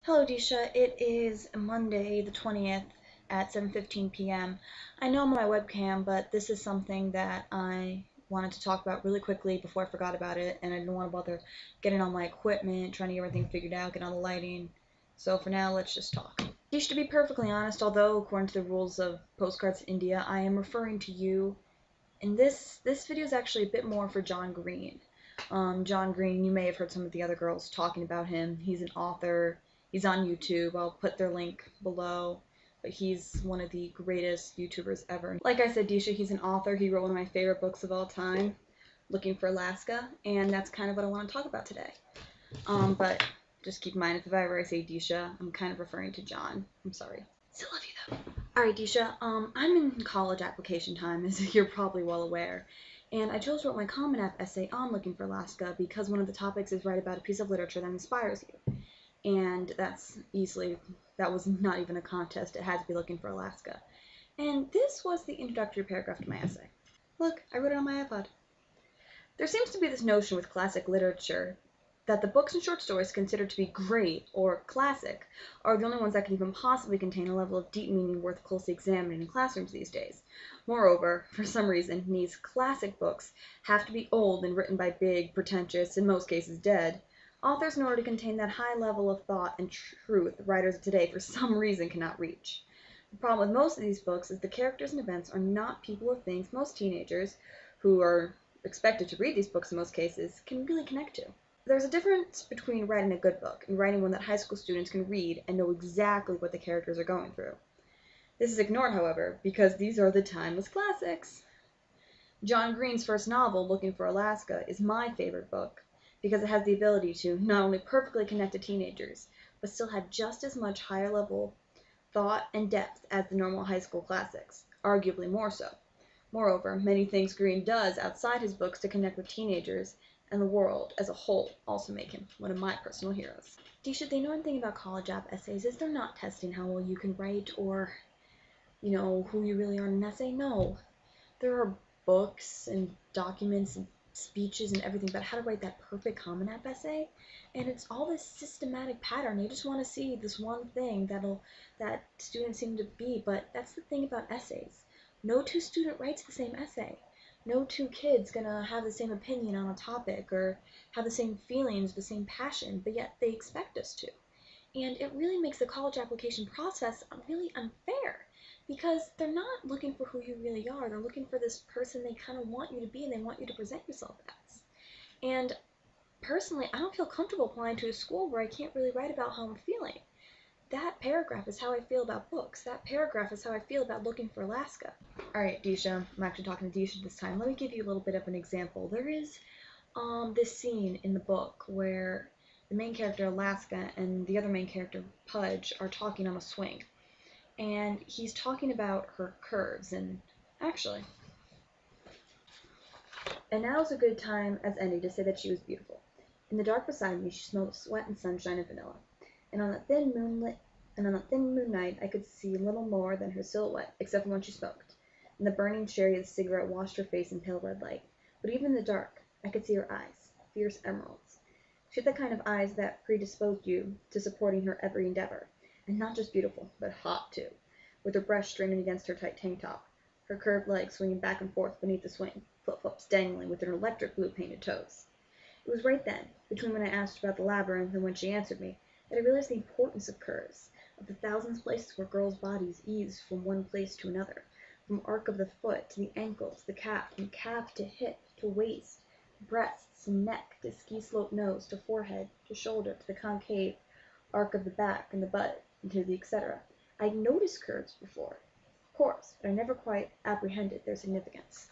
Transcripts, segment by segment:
Hello, Disha. It is Monday the 20th at 7:15 p.m. I know I'm on my webcam, but this is something that I wanted to talk about really quickly before I forgot about it, and I didn't want to bother getting all my equipment, trying to get everything figured out, get all the lighting. So for now, let's just talk. Disha, to be perfectly honest, although according to the rules of Postcards India, I am referring to you, and this video is actually a bit more for John Green. John Green, you may have heard some of the other girls talking about him. He's an author. He's on YouTube. I'll put their link below. But he's one of the greatest YouTubers ever. Like I said, Disha, he's an author. He wrote one of my favorite books of all time, Looking for Alaska, and that's kind of what I want to talk about today. But just keep in mind, if ever I say Disha, I'm kind of referring to John. I'm sorry. Still love you though. Alright, Disha, I'm in college application time, as you're probably well aware. And I chose to write my Common App essay on Looking for Alaska because one of the topics is write about a piece of literature that inspires you. And that was not even a contest. It had to be Looking for Alaska. And this was the introductory paragraph to my essay. Look, I wrote it on my iPod. There seems to be this notion with classic literature that the books and short stories considered to be great or classic are the only ones that can even possibly contain a level of deep meaning worth closely examining in classrooms these days. Moreover, for some reason, these classic books have to be old and written by big, pretentious, in most cases dead, authors in order to contain that high level of thought and truth writers of today for some reason cannot reach. The problem with most of these books is the characters and events are not people or things most teenagers, who are expected to read these books in most cases, can really connect to. There's a difference between writing a good book and writing one that high school students can read and know exactly what the characters are going through. This is ignored, however, because these are the timeless classics. John Green's first novel, Looking for Alaska, is my favorite book because it has the ability to not only perfectly connect to teenagers, but still have just as much higher level thought and depth as the normal high school classics, arguably more so. Moreover, many things Green does outside his books to connect with teenagers and the world as a whole also make him one of my personal heroes. Disha, the annoying thing about college app essays is they're not testing how well you can write or, who you really are in an essay. No. There are books and documents and speeches and everything about how to write that perfect Common App essay, and it's all this systematic pattern. They just want to see this one thing that students seem to be, but that's the thing about essays. No two student writes the same essay. No two kids gonna have the same opinion on a topic or have the same feelings, the same passion, but yet they expect us to. And it really makes the college application process really unfair because they're not looking for who you really are. They're looking for this person they kind of want you to be and they want you to present yourself as. And personally, I don't feel comfortable applying to a school where I can't really write about how I'm feeling. That paragraph is how I feel about books. That paragraph is how I feel about Looking for Alaska. Alright, Disha, I'm actually talking to Disha this time. Let me give you a little bit of an example. There is this scene in the book where the main character Alaska and the other main character Pudge are talking on a swing, and he's talking about her curves and now's a good time as any to say that she was beautiful. In the dark beside me, she smelled of sweat and sunshine and vanilla, and on that thin moon night, I could see little more than her silhouette, except for when she smoked, and the burning cherry of the cigarette washed her face in pale red light. But even in the dark, I could see her eyes, fierce emeralds. She had the kind of eyes that predisposed you to supporting her every endeavor, and not just beautiful, but hot too, with her breast straining against her tight tank top, her curved legs swinging back and forth beneath the swing, flip-flops dangling with her electric blue painted toes. It was right then, between when I asked about the labyrinth and when she answered me, that I realized the importance of curves, of the thousands of places where girls' bodies ease from one place to another, from arc of the foot to the ankle to the calf, from calf to hip to waist, breasts and neck to ski-slope nose to forehead to shoulder to the concave arc of the back and the butt and to the etc. I'd noticed curves before, of course, but I never quite apprehended their significance.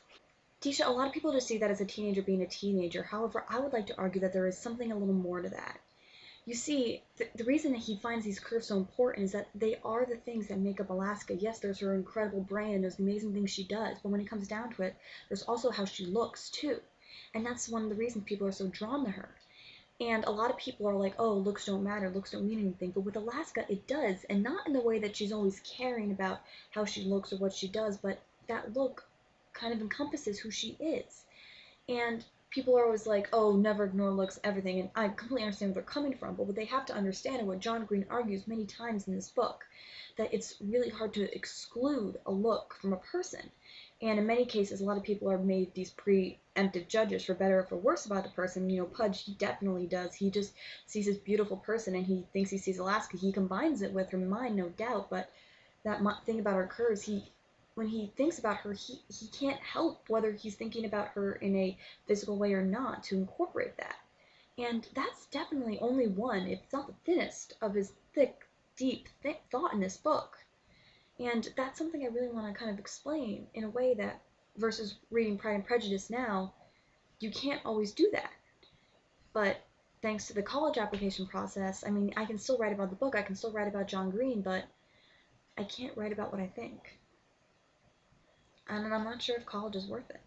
Disha, a lot of people just see that as a teenager being a teenager. However, I would like to argue that there is something a little more to that. You see, the reason that he finds these curves so important is that they are the things that make up Alaska. Yes, there's her incredible brain and there's amazing things she does, but when it comes down to it, there's also how she looks, too. And that's one of the reasons people are so drawn to her. And a lot of people are like, oh, looks don't matter, looks don't mean anything. But with Alaska, it does. And not in the way that she's always caring about how she looks or what she does, but that look kind of encompasses who she is. And people are always like, oh, never ignore looks, everything, and I completely understand where they're coming from, but what they have to understand, and what John Green argues many times in this book, that it's really hard to exclude a look from a person. And in many cases, a lot of people are made these preemptive judges, for better or for worse, about the person. Pudge, he definitely does. He just sees this beautiful person, and he thinks he sees Alaska. He combines it with her mind, no doubt, but that thing about her curves, when he thinks about her, he can't help whether he's thinking about her in a physical way or not to incorporate that. And that's definitely only one, if not the thinnest, of his thick, deep thought in this book. And that's something I really want to kind of explain in a way that, versus reading Pride and Prejudice now, you can't always do that. But thanks to the college application process, I mean, I can still write about the book, I can still write about John Green, but I can't write about what I think. And I'm not sure if college is worth it.